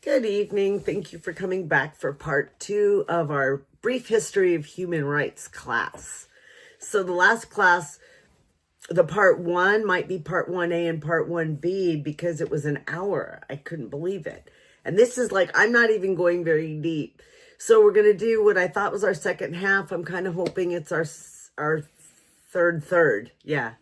Good evening. Thank you for coming back for part 2 of our brief history of human rights class. So the last class, the part 1 might be part 1A and part 1B because it was an hour. I couldn't believe it. And this is like, I'm not even going very deep. So we're going to do what I thought was our second half. I'm kind of hoping it's our third. Yeah.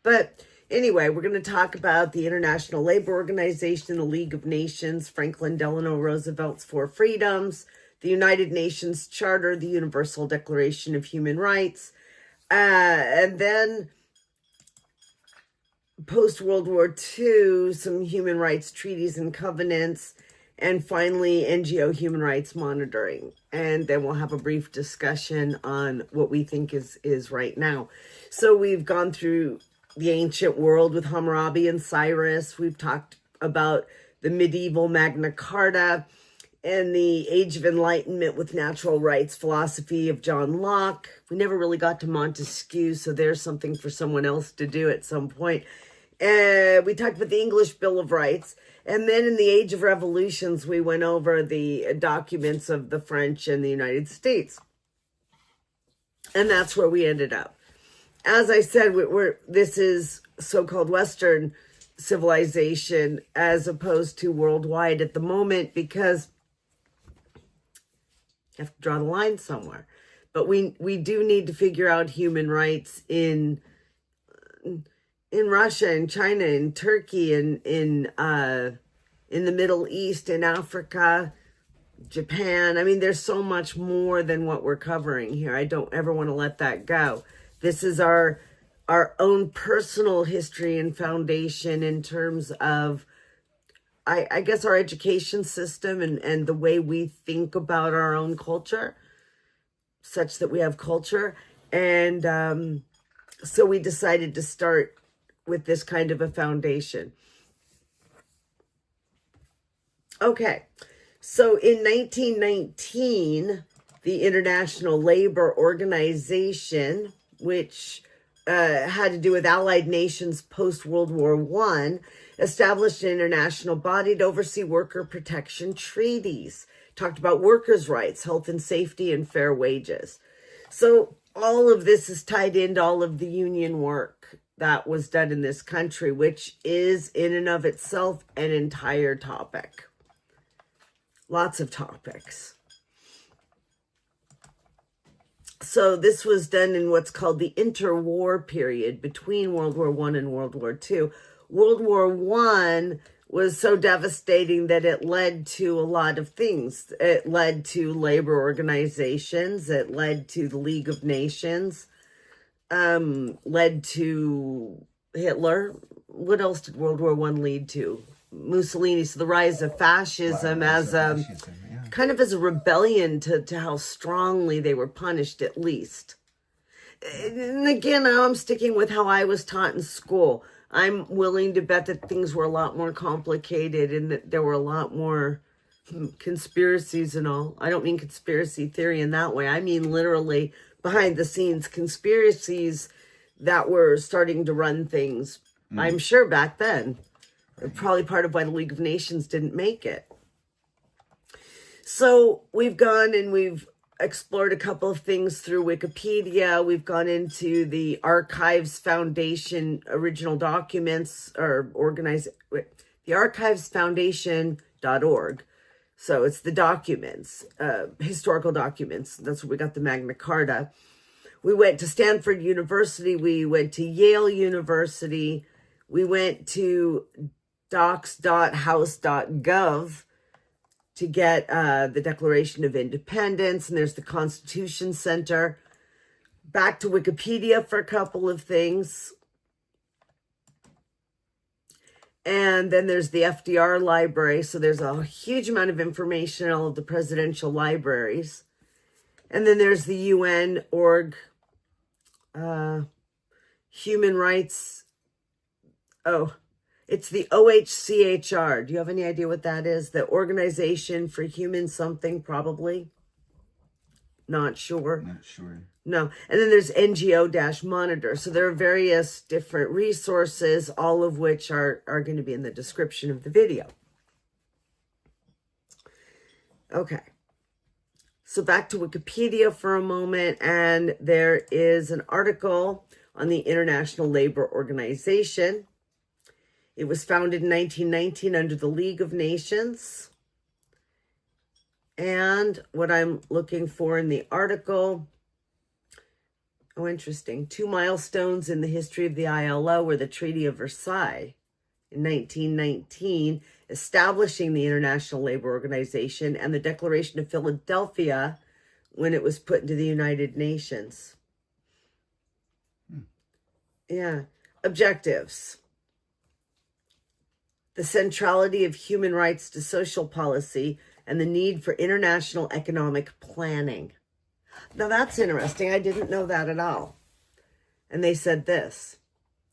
But anyway, we're going to talk about the International Labor Organization, the League of Nations, Franklin Delano Roosevelt's Four Freedoms, the United Nations Charter, the Universal Declaration of Human Rights, and then post-World War II, some human rights treaties and covenants, and finally NGO human rights monitoring. And then we'll have a brief discussion on what we think is right now. So we've gone through the ancient world with Hammurabi and Cyrus. We've talked about the medieval Magna Carta and the Age of Enlightenment with natural rights philosophy of John Locke. We never really got to Montesquieu, so there's something for someone else to do at some point. We talked about the English Bill of Rights. And then in the Age of Revolutions, we went over the documents of the French and the United States. And that's where we ended up. As I said, this is so-called Western civilization as opposed to worldwide at the moment because you have to draw the line somewhere. But we do need to figure out human rights in Russia and China and Turkey and in the Middle East and Africa, Japan. I mean, there's so much more than what we're covering here. I don't ever want to let that go. This is our own personal history and foundation in terms of, I guess, our education system and the way we think about our own culture, such that we have culture. And so we decided to start with this kind of a foundation. Okay, so in 1919, the International Labor Organization, which had to do with Allied nations post-World War I, established an international body to oversee worker protection treaties, talked about workers' rights, health and safety, and fair wages. So all of this is tied into all of the union work that was done in this country, which is in and of itself an entire topic. Lots of topics. So this was done in what's called the interwar period between World War I and World War II. World War I was so devastating that it led to a lot of things. It led to labor organizations. It led to the League of Nations. Led to Hitler. What else did World War I lead to? Mussolini. So the rise of fascism kind of as a rebellion to how strongly they were punished, at least. And again, I'm sticking with how I was taught in school. I'm willing to bet that things were a lot more complicated and that there were a lot more conspiracies and all. I don't mean conspiracy theory in that way. I mean literally behind the scenes conspiracies that were starting to run things. I'm sure back then. Probably part of why the League of Nations didn't make it. So we've gone and we've explored a couple of things through Wikipedia. We've gone into the Archives Foundation original documents, or the archivesfoundation.org. So it's the documents, historical documents. That's where we got the Magna Carta. We went to Stanford University. We went to Yale University. We went to docs.house.gov to get the Declaration of Independence, and there's the Constitution Center. Back to Wikipedia for a couple of things. And then there's the FDR library, so there's a huge amount of information in all of the presidential libraries. And then there's the UN org, human rights. Oh, it's the OHCHR. Do you have any idea what that is? The Organization for Human something, probably. Not sure. Not sure. No. And then there's NGO-Monitor. So there are various different resources, all of which are going to be in the description of the video. Okay. So back to Wikipedia for a moment, and there is an article on the International Labor Organization. It was founded in 1919 under the League of Nations. And what I'm looking for in the article, oh, interesting. 2 milestones in the history of the ILO were the Treaty of Versailles in 1919, establishing the International Labor Organization, and the Declaration of Philadelphia when it was put into the United Nations. Yeah. Objectives. The centrality of human rights to social policy and the need for international economic planning. Now that's interesting. I didn't know that at all. And they said this.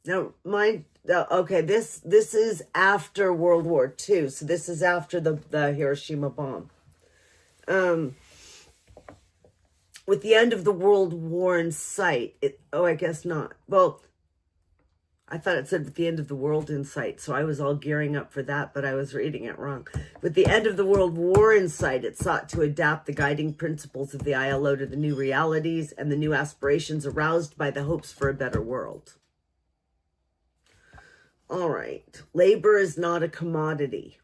Now, okay, this is after World War II. So this is after the Hiroshima bomb. With the end of the World War in sight, I guess not. Well, I thought it said with the end of the world in sight, so I was all gearing up for that, but I was reading it wrong. With the end of the World War in sight, it sought to adapt the guiding principles of the ILO to the new realities and the new aspirations aroused by the hopes for a better world. All right. Labor is not a commodity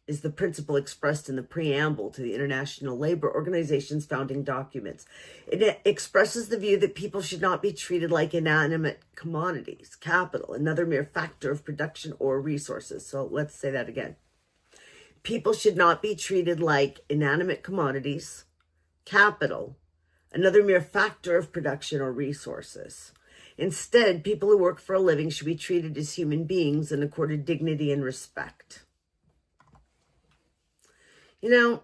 is the principle expressed in the preamble to the International Labor Organization's founding documents. It expresses the view that people should not be treated like inanimate commodities, capital, another mere factor of production or resources. So let's say that again. People should not be treated like inanimate commodities, capital, another mere factor of production or resources. Instead, people who work for a living should be treated as human beings and accorded dignity and respect. You know,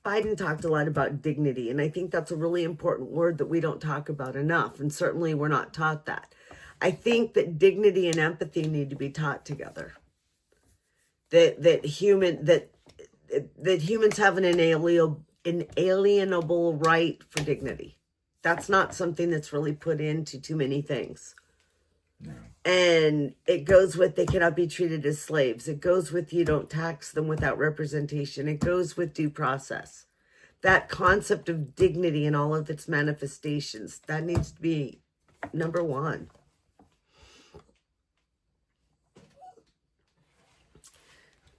Biden talked a lot about dignity, and I think that's a really important word that we don't talk about enough, and certainly we're not taught that. I think that dignity and empathy need to be taught together. That humans have an inalienable right for dignity. That's not something that's really put into too many things. No. And it goes with they cannot be treated as slaves. It goes with you don't tax them without representation. It goes with due process. That concept of dignity in all of its manifestations, that needs to be number one.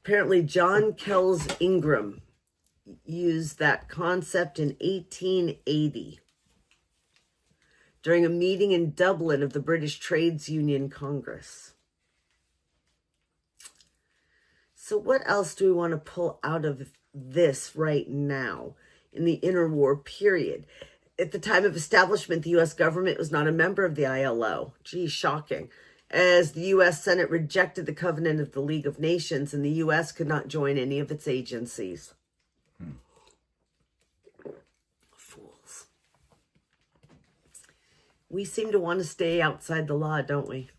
Apparently, John Kells Ingram used that concept in 1880. During a meeting in Dublin of the British Trades Union Congress. So what else do we want to pull out of this right now in the interwar period? At the time of establishment, the U.S. government was not a member of the ILO. Gee, shocking. As the U.S. Senate rejected the covenant of the League of Nations, and the U.S. could not join any of its agencies. We seem to want to stay outside the law, don't we?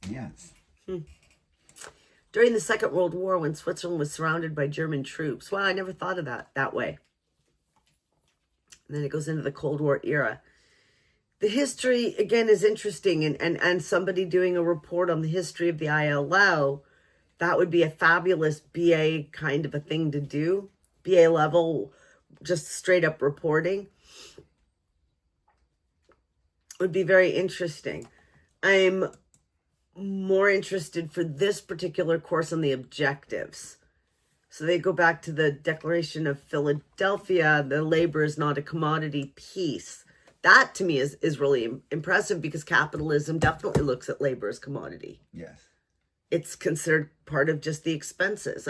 Yes. During the Second World War, when Switzerland was surrounded by German troops, well, I never thought of that way. And then it goes into the Cold War era. The history, again, is interesting, and somebody doing a report on the history of the ILO, that would be a fabulous BA kind of a thing to do. BA level, just straight up reporting. Would be very interesting. I'm more interested for this particular course on the objectives. So they go back to the Declaration of Philadelphia, the labor is not a commodity piece. That to me is really impressive because capitalism definitely looks at labor as commodity. Yes. It's considered part of just the expenses.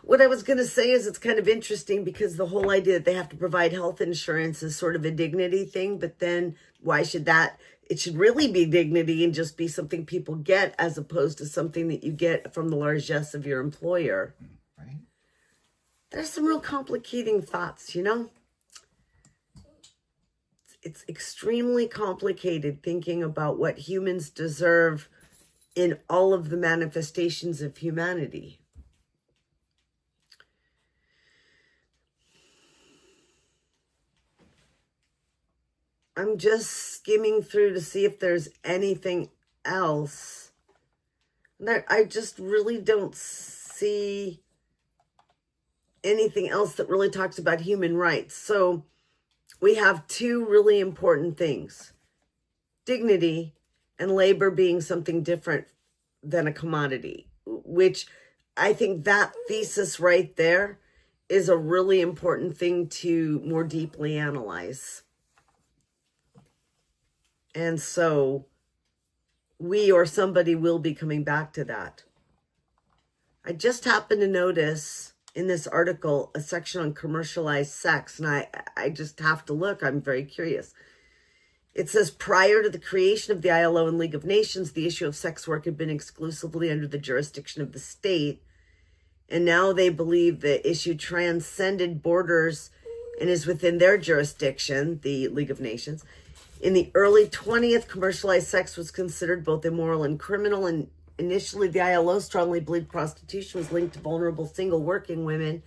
What I was going to say is it's kind of interesting because the whole idea that they have to provide health insurance is sort of a dignity thing, but then why should it should really be dignity and just be something people get as opposed to something that you get from the largesse of your employer. Right. There's some real complicating thoughts, you know? It's extremely complicated thinking about what humans deserve in all of the manifestations of humanity. I'm just skimming through to see if there's anything else. I just really don't see anything else that really talks about human rights. So we have two really important things: dignity and labor being something different than a commodity, which I think that thesis right there is a really important thing to more deeply analyze. And so we or somebody will be coming back to that. I just happened to notice in this article a section on commercialized sex, and I just have to look. I'm very curious. It says, prior to the creation of the ILO and League of Nations, the issue of sex work had been exclusively under the jurisdiction of the state. And now they believe the issue transcended borders and is within their jurisdiction, the League of Nations. In the early 20th, commercialized sex was considered both immoral and criminal. And initially, the ILO strongly believed prostitution was linked to vulnerable single working women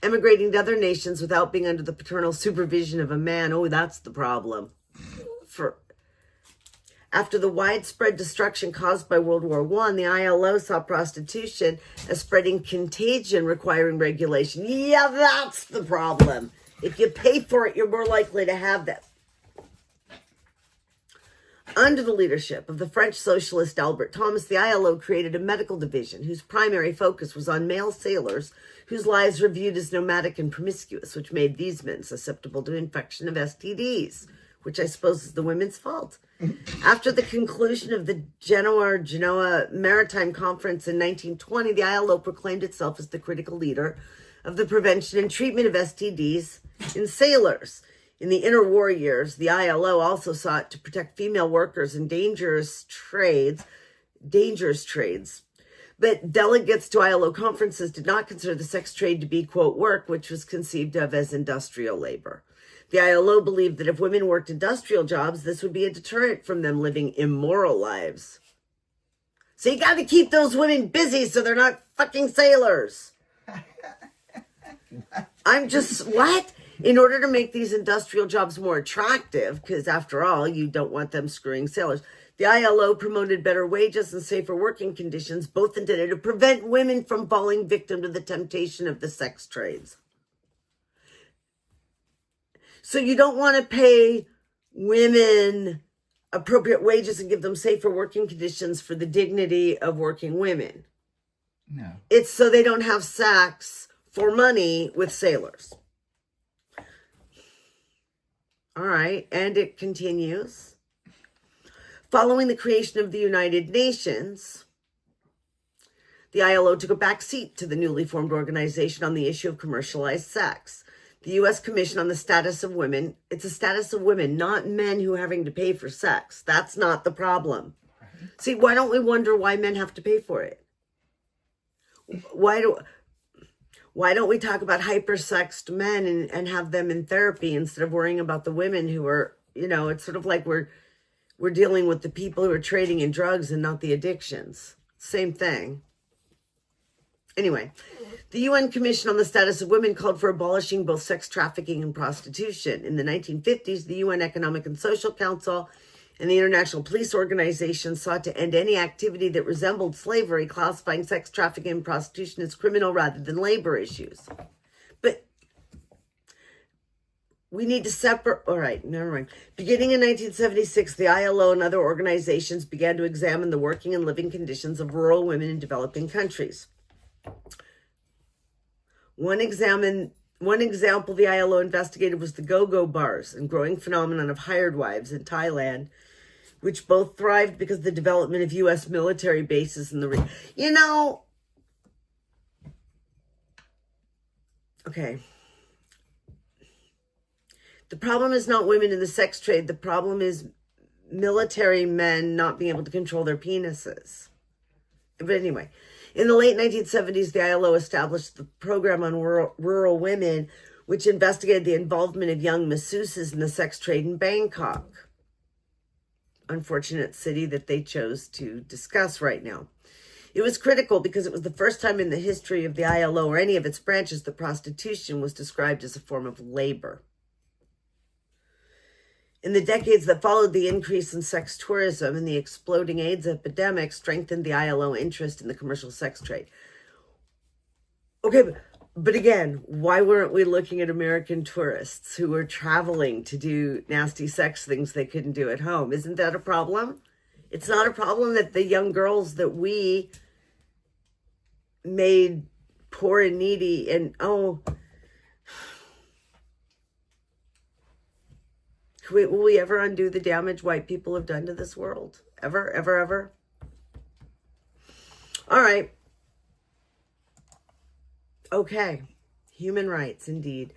emigrating to other nations without being under the paternal supervision of a man. Oh, that's the problem. After the widespread destruction caused by World War I, the ILO saw prostitution as spreading contagion requiring regulation. Yeah, that's the problem. If you pay for it, you're more likely to have that. Under the leadership of the French socialist Albert Thomas, the ILO created a medical division whose primary focus was on male sailors whose lives were viewed as nomadic and promiscuous, which made these men susceptible to infection of STDs, which I suppose is the women's fault. After the conclusion of the Genoa Maritime Conference in 1920, the ILO proclaimed itself as the critical leader of the prevention and treatment of STDs in sailors. In the interwar years, the ILO also sought to protect female workers in dangerous trades. But delegates to ILO conferences did not consider the sex trade to be, quote, work, which was conceived of as industrial labor. The ILO believed that if women worked industrial jobs, this would be a deterrent from them living immoral lives. So you got to keep those women busy so they're not fucking sailors. I'm just, what? In order to make these industrial jobs more attractive, because after all, you don't want them screwing sailors, the ILO promoted better wages and safer working conditions, both intended to prevent women from falling victim to the temptation of the sex trades. So you don't want to pay women appropriate wages and give them safer working conditions for the dignity of working women. No. It's so they don't have sex for money with sailors. All right, and it continues. Following the creation of the United Nations, the ILO took a back seat to the newly formed organization on the issue of commercialized sex. The U.S. Commission on the Status of Women, it's a status of women, not men who are having to pay for sex. That's not the problem. Right. See, why don't we wonder why men have to pay for it? Why don't we talk about hypersexed men and have them in therapy instead of worrying about the women who are, it's sort of like we're dealing with the people who are trading in drugs and not the addictions. Same thing. Anyway, the UN Commission on the Status of Women called for abolishing both sex trafficking and prostitution. In the 1950s, the UN Economic and Social Council and the International Police Organization sought to end any activity that resembled slavery, classifying sex trafficking and prostitution as criminal rather than labor issues. But we need to separate. All right, never mind. Beginning in 1976, the ILO and other organizations began to examine the working and living conditions of rural women in developing countries. One example the ILO investigated was the go-go bars and growing phenomenon of hired wives in Thailand, which both thrived because of the development of U.S. military bases in the region. Okay. The problem is not women in the sex trade. The problem is military men not being able to control their penises. But anyway, in the late 1970s, the ILO established the Program on Rural Women, which investigated the involvement of young masseuses in the sex trade in Bangkok. Unfortunate city that they chose to discuss right now. It was critical because it was the first time in the history of the ILO or any of its branches that prostitution was described as a form of labor. In the decades that followed, the increase in sex tourism and the exploding AIDS epidemic strengthened the ILO interest in the commercial sex trade. Okay, but again, why weren't we looking at American tourists who were traveling to do nasty sex things they couldn't do at home? Isn't that a problem? It's not a problem that the young girls that we made poor and needy and, will we ever undo the damage white people have done to this world? Ever, ever, ever? All right. Okay. Human rights, indeed.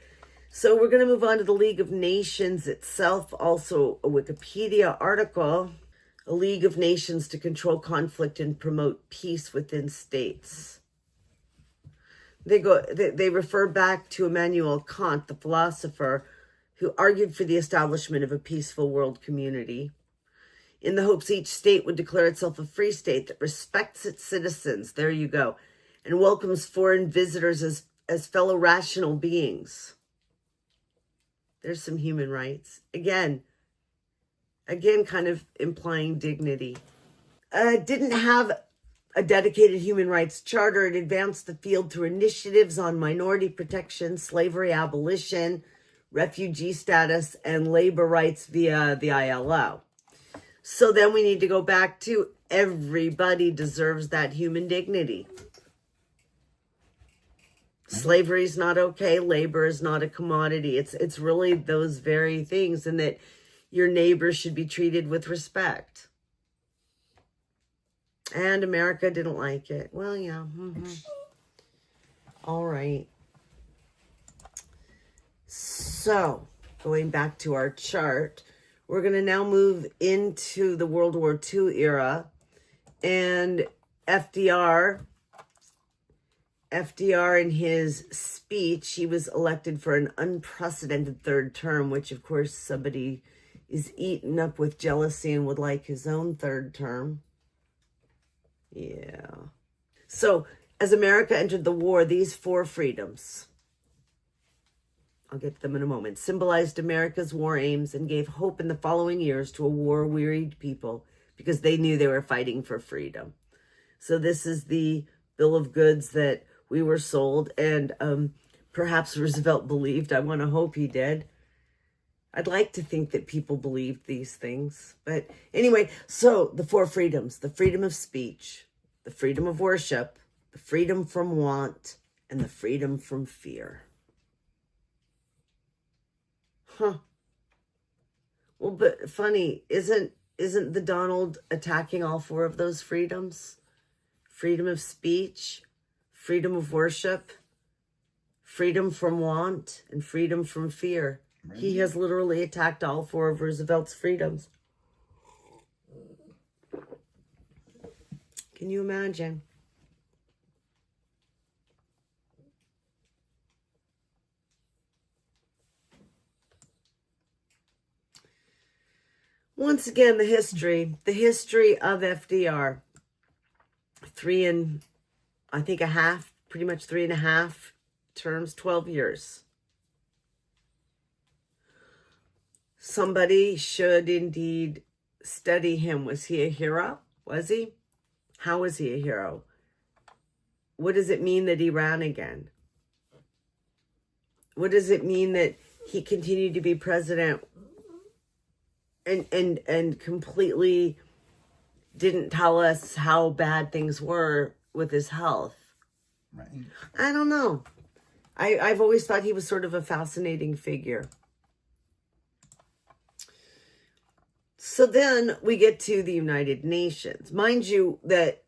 So we're going to move on to the League of Nations itself. Also a Wikipedia article. A League of Nations to control conflict and promote peace within states. They refer back to Immanuel Kant, the philosopher, who argued for the establishment of a peaceful world community in the hopes each state would declare itself a free state that respects its citizens, there you go, and welcomes foreign visitors as fellow rational beings. There's some human rights. Again, kind of implying dignity. Didn't have a dedicated human rights charter. It advanced the field through initiatives on minority protection, slavery abolition, refugee status, and labor rights via the ILO. So then we need to go back to everybody deserves that human dignity. Slavery is not okay. Labor is not a commodity. It's really those very things, and that your neighbor should be treated with respect. And America didn't like it. Well, yeah. All right. So, going back to our chart, we're going to now move into the World War II era. And FDR in his speech, he was elected for an unprecedented third term, which of course somebody is eaten up with jealousy and would like his own third term. Yeah. So, as America entered the war, these four freedoms, I'll get to them in a moment, symbolized America's war aims and gave hope in the following years to a war-wearied people because they knew they were fighting for freedom. So this is the bill of goods that we were sold, and perhaps Roosevelt believed. I want to hope he did. I'd like to think that people believed these things. But anyway, so the four freedoms: the freedom of speech, the freedom of worship, the freedom from want, and the freedom from fear. Well, but funny, isn't the Donald attacking all four of those freedoms? Freedom of speech, freedom of worship, freedom from want, and freedom from fear. Right. He has literally attacked all four of Roosevelt's freedoms. Can you imagine? Once again, the history of FDR. 3.5 terms, 12 years. Somebody should indeed study him. Was he a hero? Was he? How was he a hero? What does it mean that he ran again? What does it mean that he continued to be president and completely didn't tell us how bad things were with his health? Right. I don't know. I've always thought he was sort of a fascinating figure. So then we get to the United Nations. Mind you that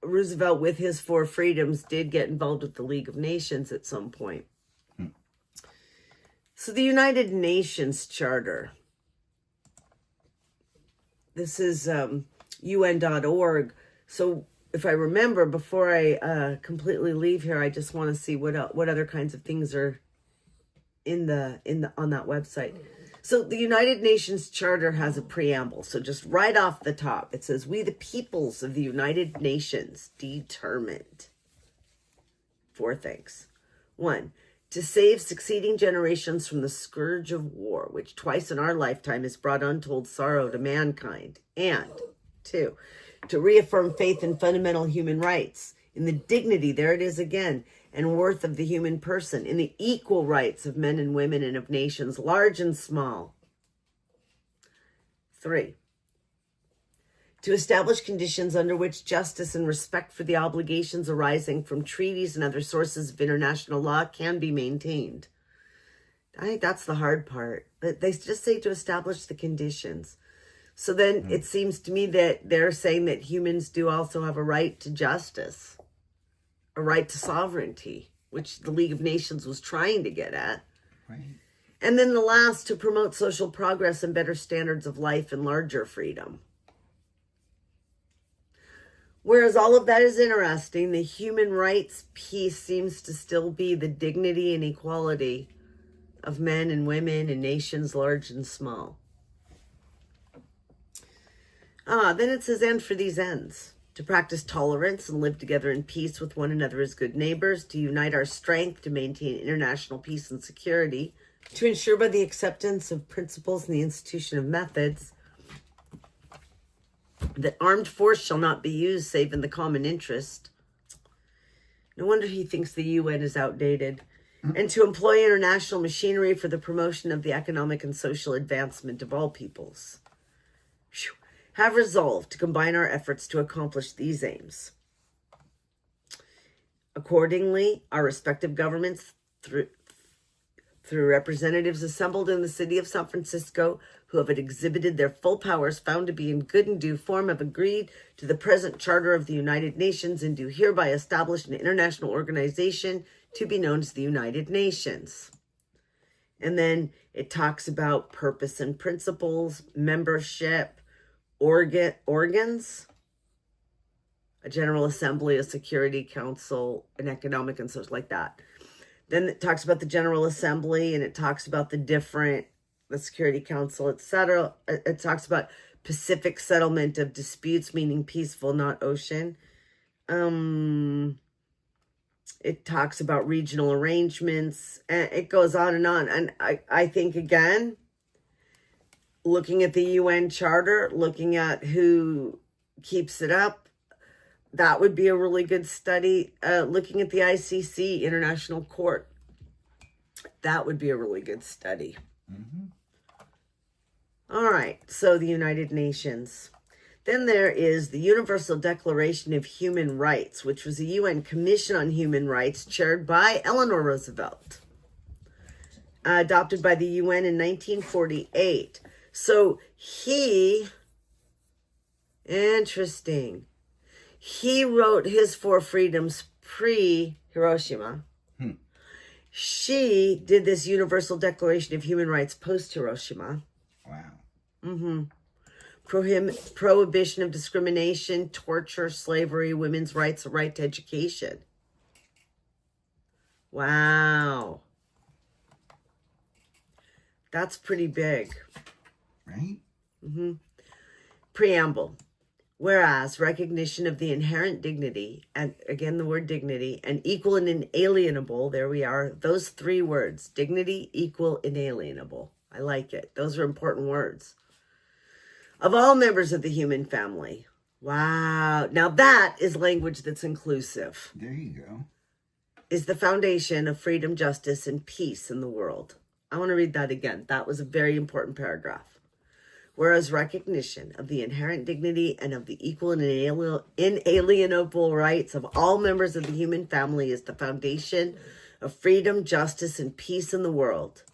Roosevelt, with his four freedoms, did get involved with the League of Nations at some point. So the United Nations Charter. This is UN.org. So if I remember, before I completely leave here, I just want to see what other kinds of things are on that website. So the United Nations Charter has a preamble. So just right off the top, it says, "We the peoples of the United Nations determined." 4 things. 1, to save succeeding generations from the scourge of war, which twice in our lifetime has brought untold sorrow to mankind. And 2, to reaffirm faith in fundamental human rights, in the dignity, there it is again, and worth of the human person, in the equal rights of men and women and of nations, large and small. 3, to establish conditions under which justice and respect for the obligations arising from treaties and other sources of international law can be maintained. I think that's the hard part. But they just say to establish the conditions. So then it seems to me that they're saying that humans do also have a right to justice, a right to sovereignty, which the League of Nations was trying to get at. Right. And then the last, to promote social progress and better standards of life and larger freedom. Whereas all of that is interesting, the human rights piece seems to still be the dignity and equality of men and women and nations large and small. Then it says, and for these ends, to practice tolerance and live together in peace with one another as good neighbors, to unite our strength to maintain international peace and security, to ensure by the acceptance of principles and the institution of methods that armed force shall not be used save in the common interest. No wonder he thinks the UN is outdated. And to employ international machinery for the promotion of the economic and social advancement of all peoples. Whew. Have resolved to combine our efforts to accomplish these aims. Accordingly, our respective governments, through representatives assembled in the city of San Francisco, who have exhibited their full powers found to be in good and due form, have agreed to the present Charter of the United Nations and do hereby establish an international organization to be known as the United Nations. And then it talks about purpose and principles, membership, organs, a General Assembly, a Security Council, an Economic and Social, like that. Then it talks about the General Assembly, and it talks about the Security Council, etc. It talks about Pacific settlement of disputes, meaning peaceful, not ocean. It talks about regional arrangements, and it goes on. And I think, again, looking at the UN Charter, looking at who keeps it up, that would be a really good study. Looking at the ICC, International Court, that would be a really good study. Mm-hmm. All right, so the United Nations. Then there is the Universal Declaration of Human Rights, which was a UN Commission on Human Rights chaired by Eleanor Roosevelt, adopted by the UN in 1948. So interesting. He wrote his 4 freedoms pre-Hiroshima. She did this Universal Declaration of Human Rights post-Hiroshima. Wow. Prohibition of discrimination, torture, slavery, women's rights, a right to education. Wow. That's pretty big. Right? Mm-hmm. Preamble. Whereas recognition of the inherent dignity, and again the word dignity, and equal and inalienable, there we are, those 3 words, dignity, equal, inalienable. I like it. Those are important words. Of all members of the human family. Wow. Now that is language that's inclusive. There you go. Is the foundation of freedom, justice, and peace in the world. I want to read that again. That was a very important paragraph. Whereas recognition of the inherent dignity and of the equal and inalienable rights of all members of the human family is the foundation of freedom, justice, and peace in the world.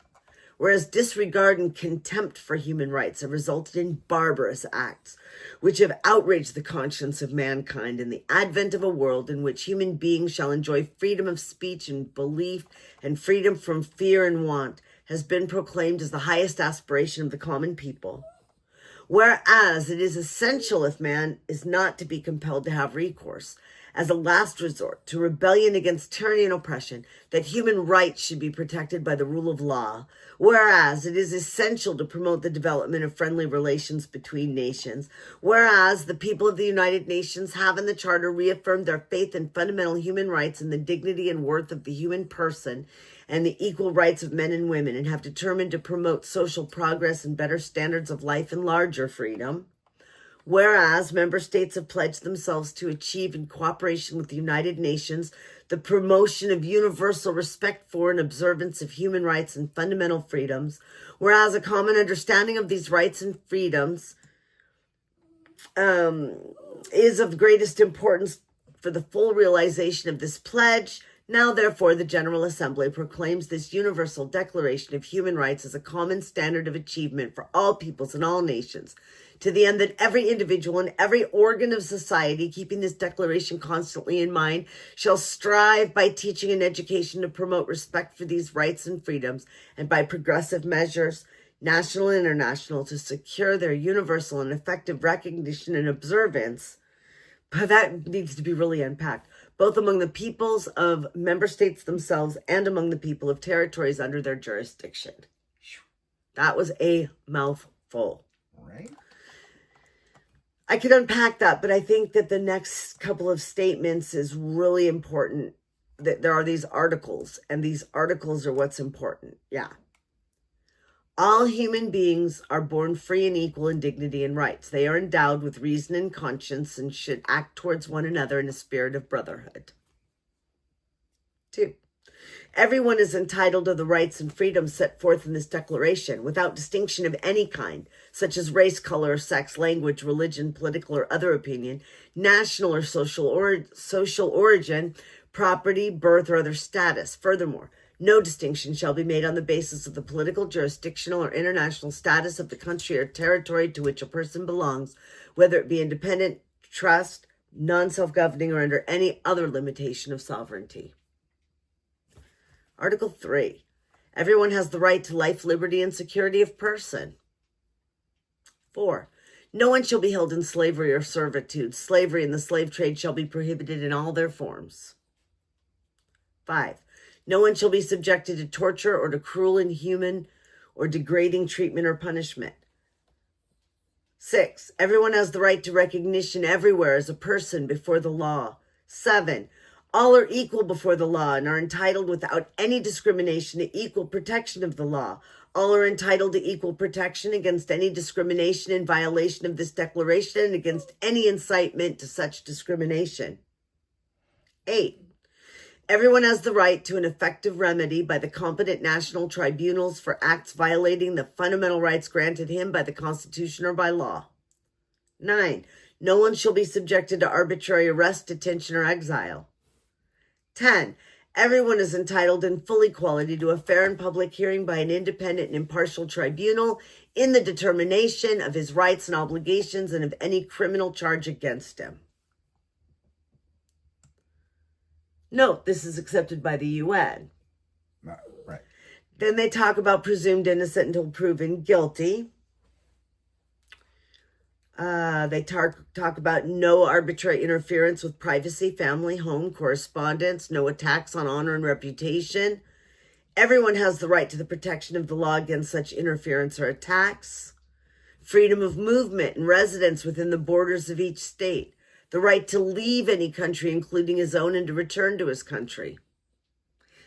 Whereas disregard and contempt for human rights have resulted in barbarous acts which have outraged the conscience of mankind, in the advent of a world in which human beings shall enjoy freedom of speech and belief and freedom from fear and want has been proclaimed as the highest aspiration of the common people. Whereas it is essential, if man is not to be compelled to have recourse, as a last resort to rebellion against tyranny and oppression, that human rights should be protected by the rule of law, whereas it is essential to promote the development of friendly relations between nations, whereas the people of the United Nations have in the Charter reaffirmed their faith in fundamental human rights and the dignity and worth of the human person and the equal rights of men and women, and have determined to promote social progress and better standards of life and larger freedom. Whereas member states have pledged themselves to achieve, in cooperation with the United Nations, the promotion of universal respect for and observance of human rights and fundamental freedoms. Whereas a common understanding of these rights and freedoms is of greatest importance for the full realization of this pledge. Now, therefore, the General Assembly proclaims this Universal Declaration of Human Rights as a common standard of achievement for all peoples and all nations, to the end that every individual and every organ of society, keeping this declaration constantly in mind, shall strive by teaching and education to promote respect for these rights and freedoms, and by progressive measures, national and international, to secure their universal and effective recognition and observance. But that needs to be really unpacked, both among the peoples of member states themselves and among the people of territories under their jurisdiction. That was a mouthful. Right? I could unpack that, but I think that the next couple of statements is really important. That there are these articles, and these articles are what's important. Yeah. All human beings are born free and equal in dignity and rights. They are endowed with reason and conscience and should act towards one another in a spirit of brotherhood. 2. Everyone is entitled to the rights and freedoms set forth in this declaration, without distinction of any kind, such as race, color, sex, language, religion, political or other opinion, national or social origin, property, birth, or other status. Furthermore, no distinction shall be made on the basis of the political, jurisdictional, or international status of the country or territory to which a person belongs, whether it be independent, trust, non-self-governing, or under any other limitation of sovereignty. Article 3. Everyone has the right to life, liberty, and security of person. 4. No one shall be held in slavery or servitude. Slavery and the slave trade shall be prohibited in all their forms. 5. No one shall be subjected to torture or to cruel, inhuman, or degrading treatment or punishment. 6. Everyone has the right to recognition everywhere as a person before the law. 7. All are equal before the law and are entitled without any discrimination to equal protection of the law. All are entitled to equal protection against any discrimination in violation of this declaration and against any incitement to such discrimination. 8. Everyone has the right to an effective remedy by the competent national tribunals for acts violating the fundamental rights granted him by the Constitution or by law. 9. No one shall be subjected to arbitrary arrest, detention, or exile. 10. Everyone is entitled in full equality to a fair and public hearing by an independent and impartial tribunal in the determination of his rights and obligations and of any criminal charge against him. Note, this is accepted by the UN. Right. Then they talk about presumed innocent until proven guilty. They talk about no arbitrary interference with privacy, family, home, correspondence, no attacks on honor and reputation. Everyone has the right to the protection of the law against such interference or attacks. Freedom of movement and residence within the borders of each state. The right to leave any country, including his own, and to return to his country.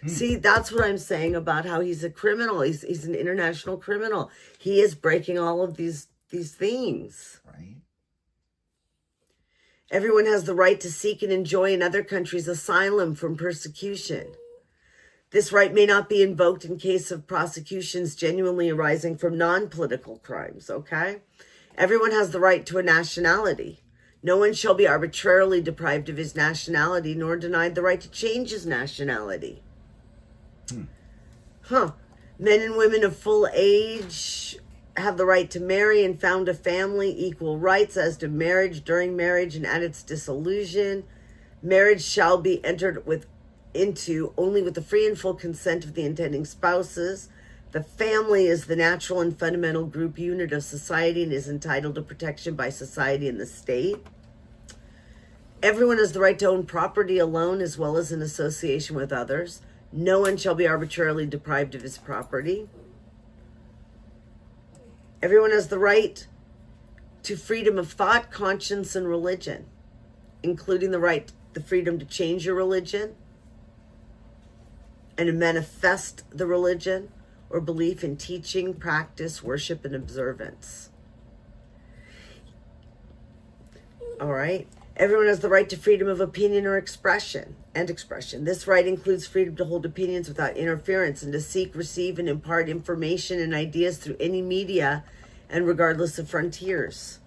See, that's what I'm saying about how he's a criminal. He's an international criminal. He is breaking all of these things. Right. Everyone has the right to seek and enjoy in other countries asylum from persecution. This right may not be invoked in case of prosecutions genuinely arising from non-political crimes, okay? Everyone has the right to a nationality. No one shall be arbitrarily deprived of his nationality, nor denied the right to change his nationality. Men and women of full age have the right to marry and found a family, equal rights as to marriage, during marriage, and at its dissolution. Marriage shall be entered into only with the free and full consent of the intending spouses. The family is the natural and fundamental group unit of society and is entitled to protection by society and the state. Everyone has the right to own property alone as well as in association with others. No one shall be arbitrarily deprived of his property. Everyone has the right to freedom of thought, conscience, and religion, including the freedom to change your religion and to manifest the religion or belief in teaching, practice, worship, and observance. All right. Everyone has the right to freedom of opinion or expression. This right includes freedom to hold opinions without interference and to seek, receive, and impart information and ideas through any media and regardless of frontiers.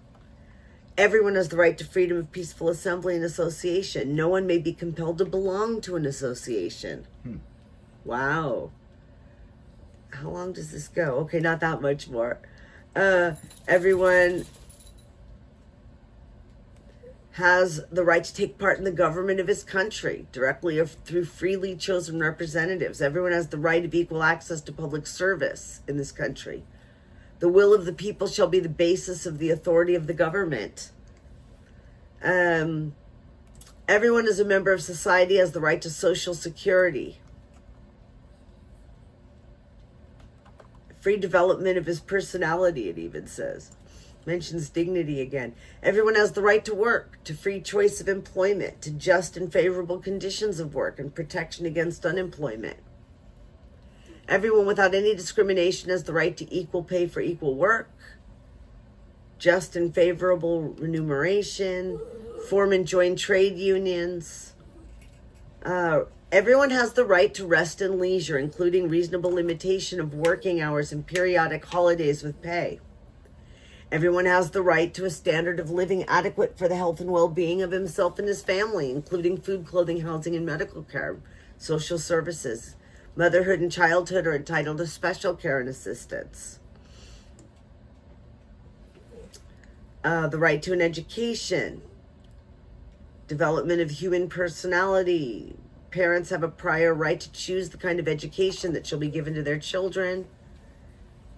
Everyone has the right to freedom of peaceful assembly and association. No one may be compelled to belong to an association. Wow. How long does this go? Okay, not that much more. Everyone has the right to take part in the government of his country, directly or through freely chosen representatives. Everyone has the right of equal access to public service in this country. The will of the people shall be the basis of the authority of the government. Everyone is a member of society, has the right to social security. Free development of his personality, it even says. Mentions dignity again. Everyone has the right to work, to free choice of employment, to just and favorable conditions of work, and protection against unemployment. Everyone without any discrimination has the right to equal pay for equal work, just and favorable remuneration, form and join trade unions. Everyone has the right to rest and leisure, including reasonable limitation of working hours and periodic holidays with pay. Everyone has the right to a standard of living adequate for the health and well-being of himself and his family, including food, clothing, housing, and medical care, social services. Motherhood and childhood are entitled to special care and assistance. The right to an education, development of human personality. Parents have a prior right to choose the kind of education that shall be given to their children.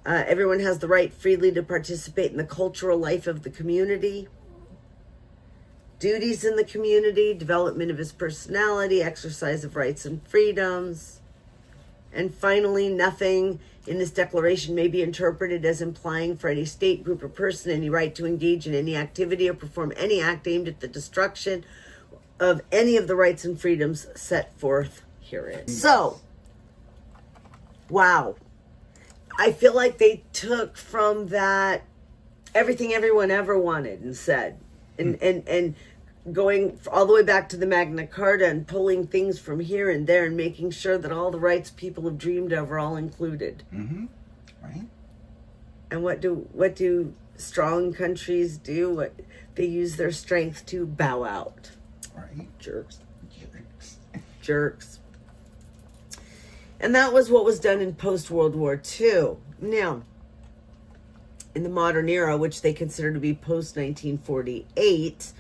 Everyone has the right freely to participate in the cultural life of the community. Duties in the community, development of his personality, exercise of rights and freedoms. And finally, nothing in this declaration may be interpreted as implying for any state, group, or person any right to engage in any activity or perform any act aimed at the destruction of any of the rights and freedoms set forth herein. So, wow. I feel like they took from that everything everyone ever wanted and said, and going all the way back to the Magna Carta and pulling things from here and there and making sure that all the rights people have dreamed of are all included. Right. And what do strong countries do? What they use their strength to bow out. Right. Jerks. Jerks. And that was what was done in post-World War II. Now, in the modern era, which they consider to be post-1948,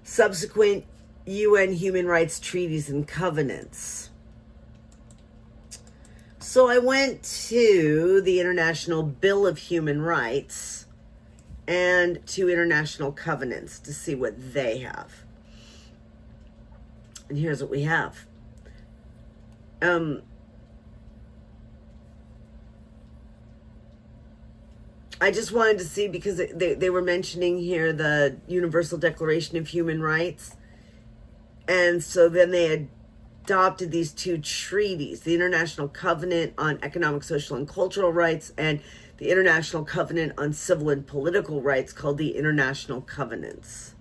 subsequent UN human rights treaties and covenants. So I went to the International Bill of Human Rights and to international covenants to see what they have. And here's what we have. I just wanted to see, because they were mentioning here the Universal Declaration of Human Rights. And so then they adopted these two treaties, the International Covenant on Economic, Social, and Cultural Rights, and the International Covenant on Civil and Political Rights, called the International Covenants.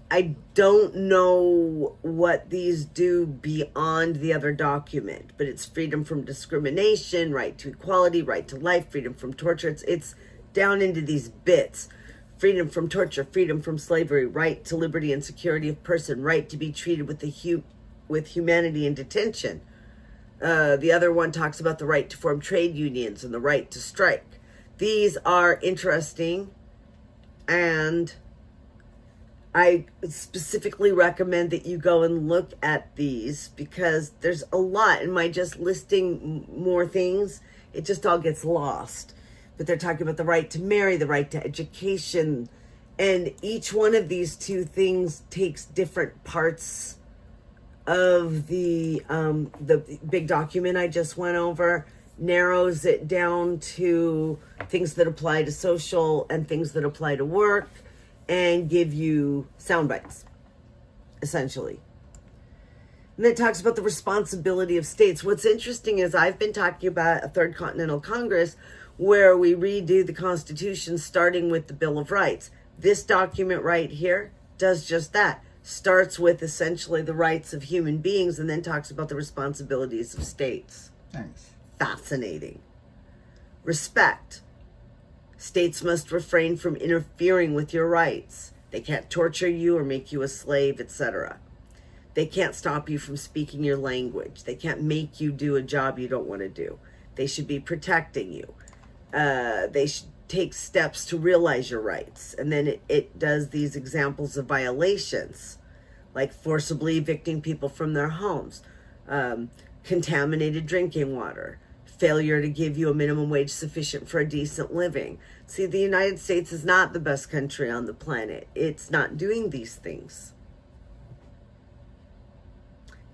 I don't know what these do beyond the other document, but it's freedom from discrimination, right to equality, right to life, freedom from torture. It's down into these bits. Freedom from torture, freedom from slavery, right to liberty and security of person, right to be treated with humanity in detention. The other one talks about the right to form trade unions and the right to strike. These are interesting, and I specifically recommend that you go and look at these, because there's a lot. And my just listing more things, it just all gets lost. But they're talking about the right to marry, the right to education, And each one of these two things takes different parts of the big document I just went over, narrows it down to things that apply to social and things that apply to work, and give you sound bites, essentially. And then it talks about the responsibility of states. What's interesting is I've been talking about a Third Continental Congress where we redo the Constitution starting with the Bill of Rights. This document right here does just that. Starts with essentially the rights of human beings and then talks about the responsibilities of states. Nice. Fascinating. Respect. States must refrain from interfering with your rights. They can't torture you or make you a slave, etc. They can't stop you from speaking your language. They can't make you do a job you don't want to do. They should be protecting you. They should take steps to realize your rights. And then it does these examples of violations, like forcibly evicting people from their homes, contaminated drinking water, failure to give you a minimum wage sufficient for a decent living. See, the United States is not the best country on the planet. It's not doing these things.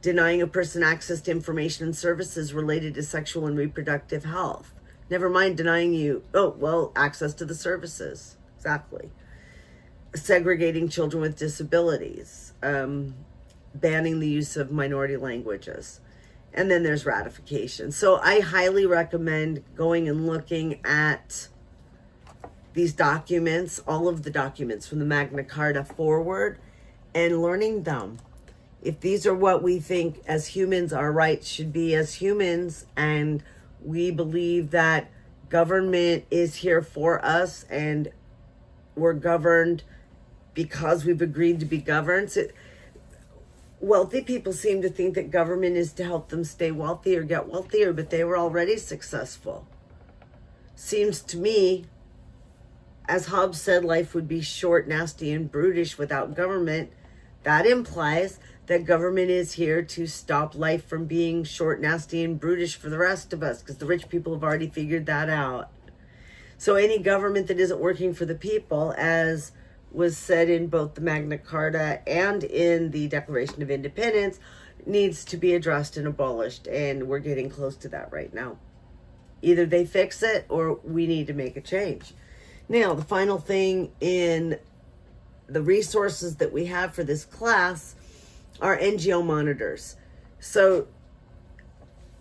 Denying a person access to information and services related to sexual and reproductive health. Never mind denying you, access to the services. Exactly. Segregating children with disabilities. Banning the use of minority languages. And then there's ratification. So I highly recommend going and looking at these documents, all of the documents from the Magna Carta forward, and learning them. If these are what we think as humans our rights should be as humans, and we believe that government is here for us and we're governed because we've agreed to be governed. Wealthy people seem to think that government is to help them stay wealthy or get wealthier, but they were already successful. Seems to me, as Hobbes said, life would be short, nasty, and brutish without government. That implies that government is here to stop life from being short, nasty, and brutish for the rest of us, because the rich people have already figured that out. So any government that isn't working for the people, as was said in both the Magna Carta and in the Declaration of Independence, needs to be addressed and abolished, and we're getting close to that right now. Either they fix it or we need to make a change. Now, the final thing in the resources that we have for this class are NGO monitors. So,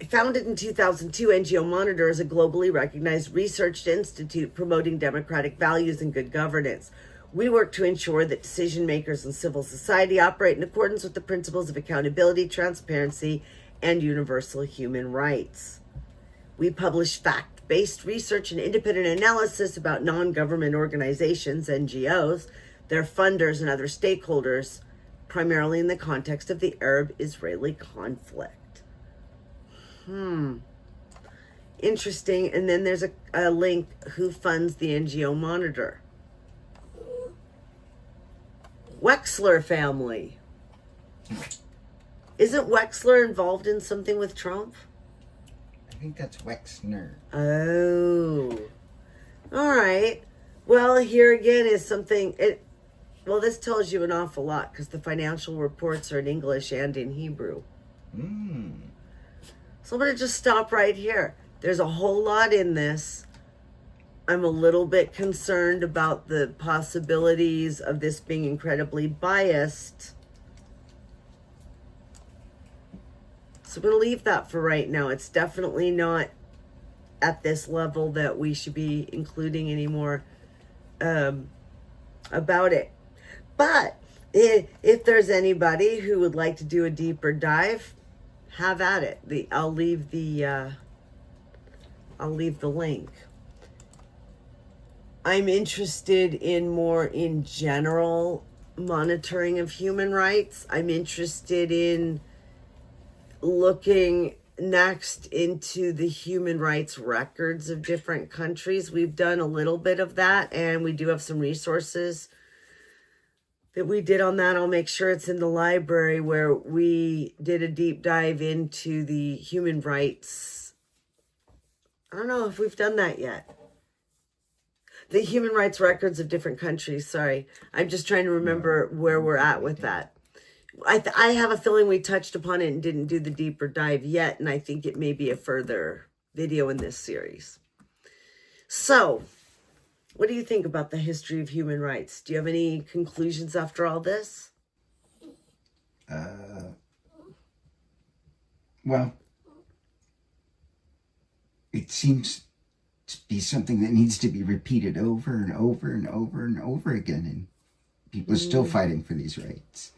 founded in 2002, NGO Monitor is a globally recognized research institute promoting democratic values and good governance. We work to ensure that decision makers in civil society operate in accordance with the principles of accountability, transparency, and universal human rights. We publish fact-based research and independent analysis about non-government organizations, NGOs, their funders, and other stakeholders, primarily in the context of the Arab-Israeli conflict. Interesting. And then there's a link, who funds the NGO Monitor? Wexler family. Isn't Wexler involved in something with Trump? I think that's Wexner. Oh. All right. Well, here again is something... this tells you an awful lot, because the financial reports are in English and in Hebrew. So I'm going to just stop right here. There's a whole lot in this. I'm a little bit concerned about the possibilities of this being incredibly biased. So I'm going to leave that for right now. It's definitely not at this level that we should be including any more about it. But if there's anybody who would like to do a deeper dive, have at it. I'll leave the link. I'm interested in more in general monitoring of human rights. I'm interested in looking next into the human rights records of different countries. We've done a little bit of that, and we do have some resources that we did on that. I'll make sure it's in the library, where we did a deep dive into the human rights. I don't know if we've done that yet. The human rights records of different countries. Sorry. I'm just trying to remember where we're at with that. I have a feeling we touched upon it and didn't do the deeper dive yet, and I think it may be a further video in this series. So, what do you think about the history of human rights? Do you have any conclusions after all this? Well, it seems to be something that needs to be repeated over and over and over and over again, and people are still fighting for these rights.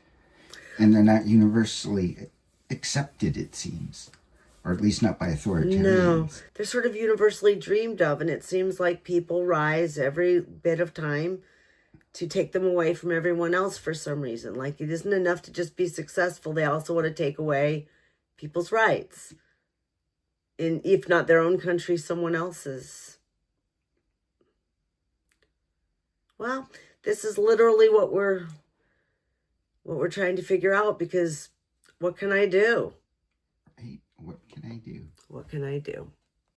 And they're not universally accepted, it seems. Or at least not by authoritarians. No, they're sort of universally dreamed of, and it seems like people rise every bit of time to take them away from everyone else for some reason. Like, it isn't enough to just be successful. They also want to take away people's rights. In, if not their own country, someone else's. Well, this is literally what we're trying to figure out, because what can I do? Right? What can I do? What can I do?